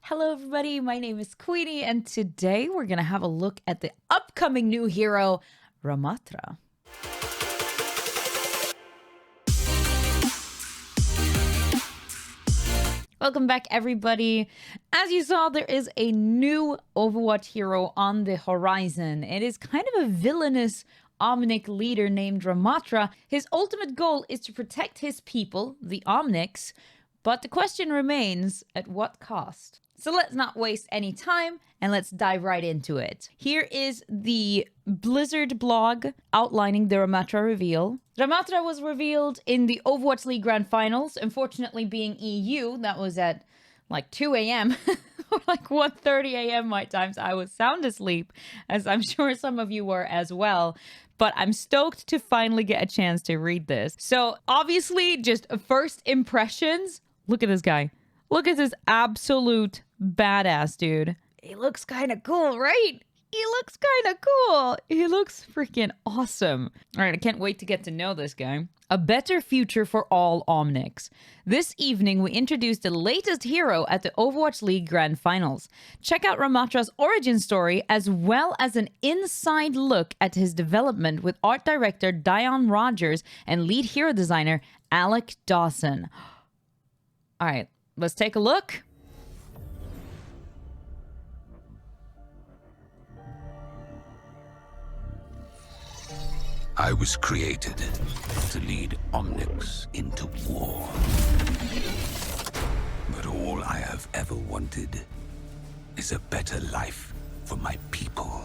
Hello everybody, my name is QueenE, and today we're going to have a look at the upcoming new hero, Ramattra. Welcome back everybody. As you saw, there is a new Overwatch hero on the horizon. It is kind of a villainous Omnic leader named Ramattra. His ultimate goal is to protect his people, the Omnics, but the question remains, at what cost? So let's not waste any time and let's dive right into it. Here is the Blizzard blog outlining the Ramattra reveal. Ramattra was revealed in the Overwatch League Grand Finals, unfortunately being EU. That was at like 2 a.m. or like 1:30 a.m. my time, so I was sound asleep, as I'm sure some of you were as well. But I'm stoked to finally get a chance to read this. So obviously, just first impressions. Look at this guy. Look at this absolute badass dude. He looks kind of cool, right? He looks kind of cool. He looks freaking awesome. All right, I can't wait to get to know this guy. A better future for all Omnics. This evening, we introduced the latest hero at the Overwatch League Grand Finals. Check out Ramattra's origin story, as well as an inside look at his development with art director Dion Rogers and lead hero designer Alec Dawson. All right, let's take a look. I was created to lead Omnics into war. But all I have ever wanted is a better life for my people.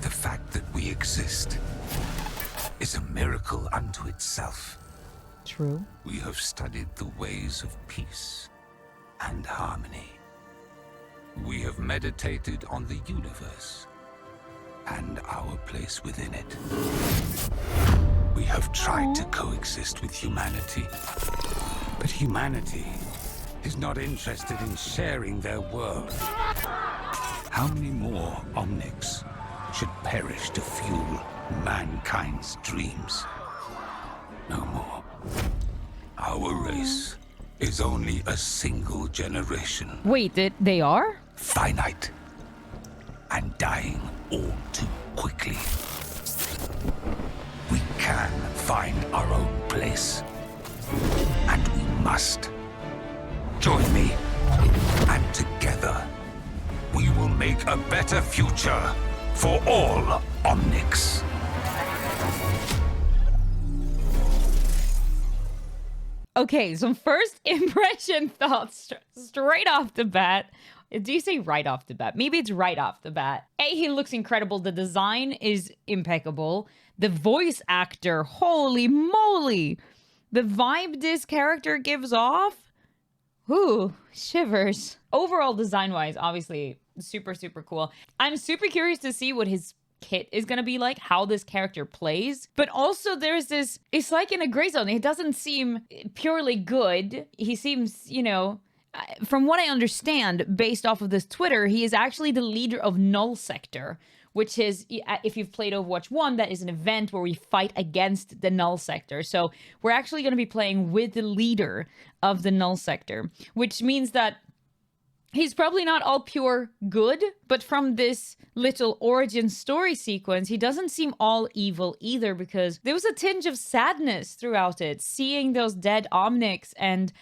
The fact that we exist is a miracle unto itself. True. We have studied the ways of peace and harmony. We have meditated on the universe and our place within it. We have tried to coexist with humanity, but humanity is not interested in sharing their world. How many more Omnics should perish to fuel mankind's dreams? No more. Our race is only a single generation. Wait, they are? Finite. And dying all too quickly. We can find our own place. And we must. Join me. And together, we will make a better future for all Omnics. Okay, some first impression thoughts straight off the bat. Do you say right off the bat? Maybe it's right off the bat. He looks incredible. The design is impeccable. The voice actor, holy moly. The vibe this character gives off, ooh, shivers. Overall, design-wise, obviously, super, super cool. I'm super curious to see what his kit is going to be like, how this character plays. But also there's this, it's like in a gray zone. It doesn't seem purely good. He seems, you know, from what I understand, based off of this Twitter, he is actually the leader of Null Sector, which is, if you've played Overwatch 1, that is an event where we fight against the Null Sector. So we're actually going to be playing with the leader of the Null Sector, which means that he's probably not all pure good, but from this little origin story sequence, he doesn't seem all evil either, because there was a tinge of sadness throughout it, seeing those dead Omnics and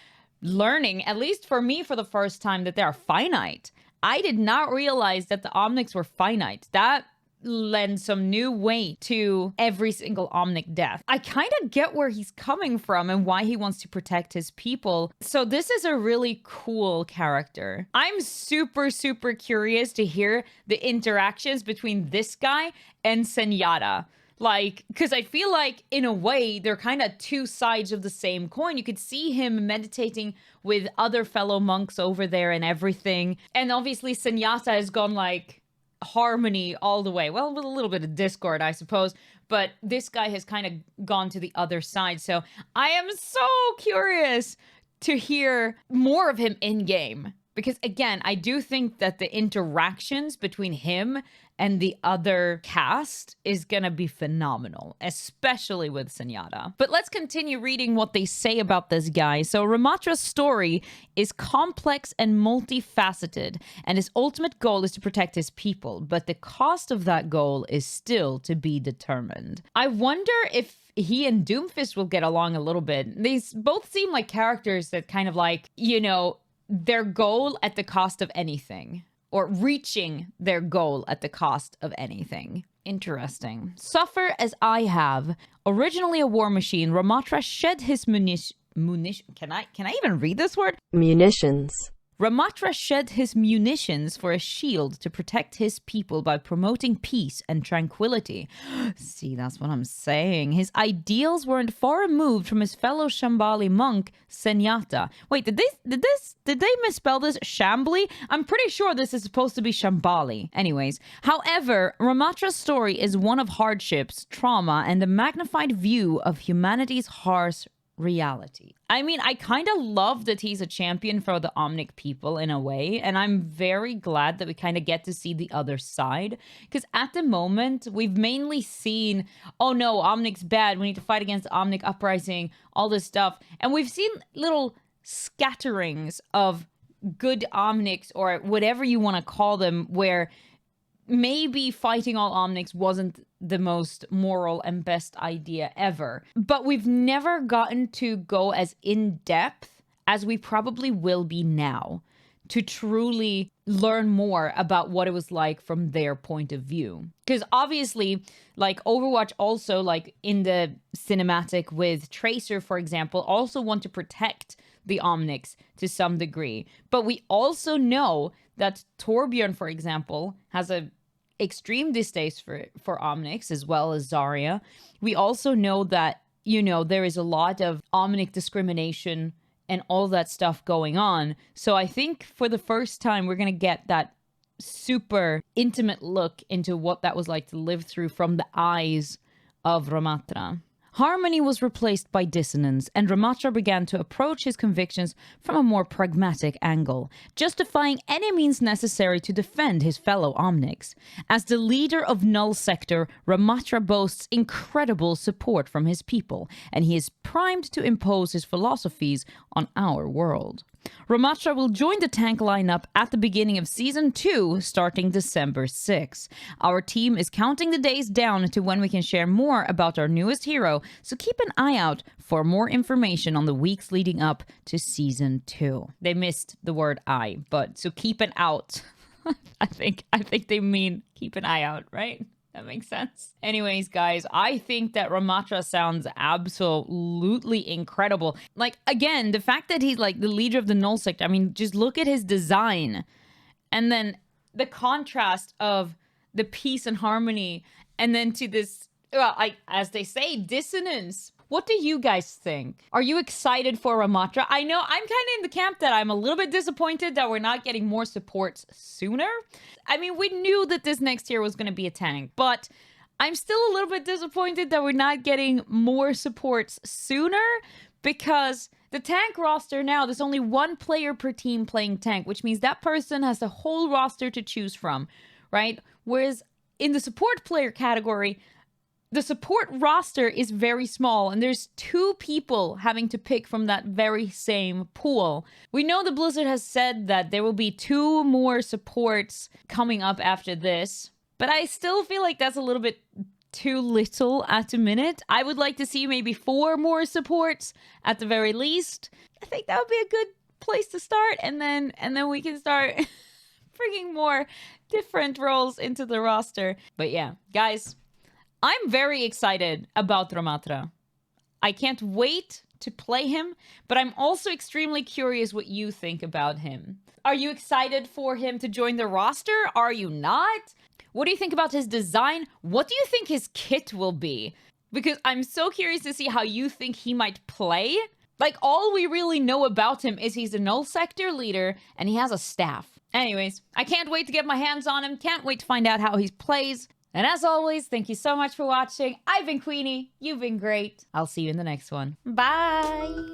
learning, at least for me for the first time, that they are finite. I did not realize that the Omnics were finite. That lends some new weight to every single Omnic death. I kind of get where he's coming from and why he wants to protect his people. So this is a really cool character. I'm super, super curious to hear the interactions between this guy and Zenyatta. Like, because I feel like, in a way, they're kind of two sides of the same coin. You could see him meditating with other fellow monks over there and everything. And obviously, Zenyatta has gone, like, harmony all the way. Well, with a little bit of discord, I suppose. But this guy has kind of gone to the other side. So I am so curious to hear more of him in-game. Because again, I do think that the interactions between him and the other cast is gonna be phenomenal, especially with Senyata. But let's continue reading what they say about this guy. So Ramattra's story is complex and multifaceted, and his ultimate goal is to protect his people, but the cost of that goal is still to be determined. I wonder if he and Doomfist will get along a little bit. They both seem like characters that kind of like, you know, their goal at the cost of anything, or reaching their goal at the cost of anything. Interesting. Suffer as I have. Originally a war machine, Ramattra shed his munitions. Can I even read this word? Munitions. Ramattra shed his munitions for a shield to protect his people by promoting peace and tranquility. See, that's what I'm saying. His ideals weren't far removed from his fellow Shambali monk, Senyata. Wait, did they misspell this? Shambly? I'm pretty sure this is supposed to be Shambali. Anyways, however, Ramatra's story is one of hardships, trauma, and a magnified view of humanity's harsh reality. I mean, I kind of love that he's a champion for the Omnic people in a way, and I'm very glad that we kind of get to see the other side, because at the moment, we've mainly seen, oh no, Omnic's bad, we need to fight against the Omnic uprising, all this stuff, and we've seen little scatterings of good Omnics, or whatever you want to call them, where maybe fighting all Omnics wasn't the most moral and best idea ever. But we've never gotten to go as in-depth as we probably will be now to truly learn more about what it was like from their point of view. Because obviously, like Overwatch also, like in the cinematic with Tracer, for example, also want to protect the Omnics to some degree. But we also know that Torbjorn, for example, has a extreme distaste for Omnics, as well as Zarya. We also know that, you know, there is a lot of Omnic discrimination and all that stuff going on. So I think for the first time, we're going to get that super intimate look into what that was like to live through from the eyes of Ramattra. Harmony was replaced by dissonance, and Ramattra began to approach his convictions from a more pragmatic angle, justifying any means necessary to defend his fellow Omnics. As the leader of Null Sector, Ramattra boasts incredible support from his people, and he is primed to impose his philosophies on our world. Ramattra will join the tank lineup at the beginning of Season 2, starting December 6. Our team is counting the days down to when we can share more about our newest hero, so keep an eye out for more information on the weeks leading up to Season 2. They missed the word "I," but so keep an out. I think they mean keep an eye out, right? That makes sense. Anyways, guys, I think that Ramattra sounds absolutely incredible. Like, again, the fact that he's like the leader of the Null Sector, I mean, just look at his design. And then the contrast of the peace and harmony, and then to this, well, as they say, dissonance. What do you guys think? Are you excited for Ramattra? I know I'm kind of in the camp that I'm a little bit disappointed that we're not getting more supports sooner. I mean, we knew that this next year was going to be a tank, but I'm still a little bit disappointed that we're not getting more supports sooner, because the tank roster now, there's only one player per team playing tank, which means that person has the whole roster to choose from, right? Whereas in the support player category, the support roster is very small, and there's 2 people having to pick from that very same pool. We know the Blizzard has said that there will be 2 more supports coming up after this, but I still feel like that's a little bit too little at the minute. I would like to see maybe 4 more supports at the very least. I think that would be a good place to start, and then we can start bringing more different roles into the roster. But yeah, guys, I'm very excited about Ramattra. I can't wait to play him, but I'm also extremely curious what you think about him. Are you excited for him to join the roster? Are you not? What do you think about his design? What do you think his kit will be? Because I'm so curious to see how you think he might play. Like, all we really know about him is he's a Null Sector leader and he has a staff. Anyways, I can't wait to get my hands on him. Can't wait to find out how he plays. And as always, thank you so much for watching. I've been QueenE. You've been great. I'll see you in the next one. Bye.